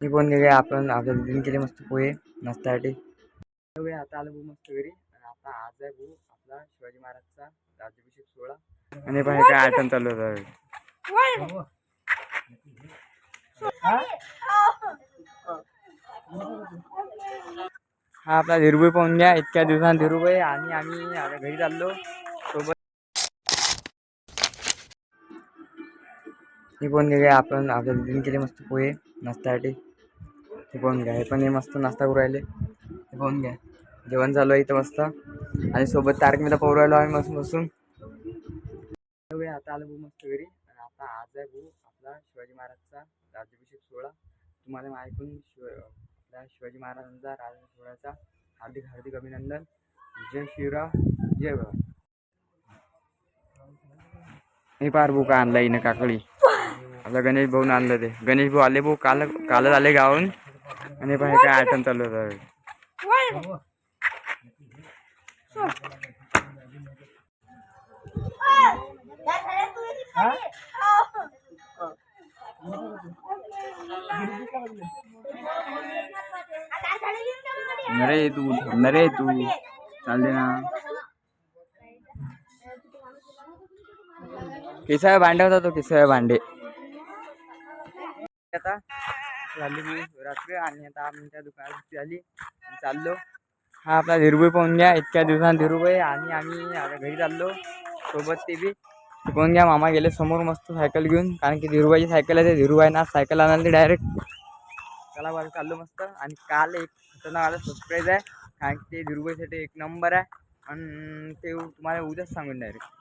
मी पण गेले आपण आपल्या दिन केले मस्त पोहे नाश्त्यासाठी. आता आलो भाऊ मस्त घरी. आता आज आहे भाऊ आपला शिवाजी महाराजचा राज्याभिषेक सोहळा. आणि पण काय आठवण चालू होतं. हा आपला धीरूभाई पाहून घ्या. इतक्या दिवसांत धीरूभाई आणि आम्ही आता घरी चाललो सोबत. हे पण गेले आपण आपल्या दिन केले मस्त पोहे नाश्त्यासाठी. हे पण घ्या. हे पण हे मस्त नाश्ता करू राहिले. हे पाहून घ्या. जेवण चालू आहे इथं मस्त. आणि सोबत तारक मेहता पाहू राहिलो आम्ही मस्त बसून. आता आलो भाऊ मस्त घरी. आता आज आहे भाऊ आपला शिवाजी महाराजचा राज्याभिषेक सोहळा. तुम्हाला ऐकून आपल्या शिवाजी महाराजांचा राज्य सोहळ्याचा हार्दिक हार्दिक अभिनंदन. जय शिवराम जय भीम. हे पार भाऊ का आणला हिनं काकडी. आपला गणेश भाऊन आणलं ते. गणेश भाऊ आले भाऊ कालच आले गावून. आणि पण काय आठवण चालू होतं. नरे तू चालते ना. केसाळ भांडे होता तो. केसाळ भांडे आता झाली रात्री. आणि आता आम्ही त्या दुकानात झाली चाललो. हा आपला धीरूभाई पाहून घ्या. इतक्या दिवसांत धीरूभाई आणि आम्ही आता घरी चाललो सोबत. ते बी पाहून घ्या. मामा गेले समोर मस्त सायकल घेऊन. कारण की धीरूभाईची सायकल आहे. धीरूभाईनं आज सायकल आणायला ते डायरेक्ट त्याला बाजू चाललो मस्त. आणि काल एक खतरनाक माझा सरप्राईज आहे. कारण की ते धीरूभाईसाठी एक नंबर आहे. आणि ते तुम्हाला उद्याच सांगून डायरेक्ट.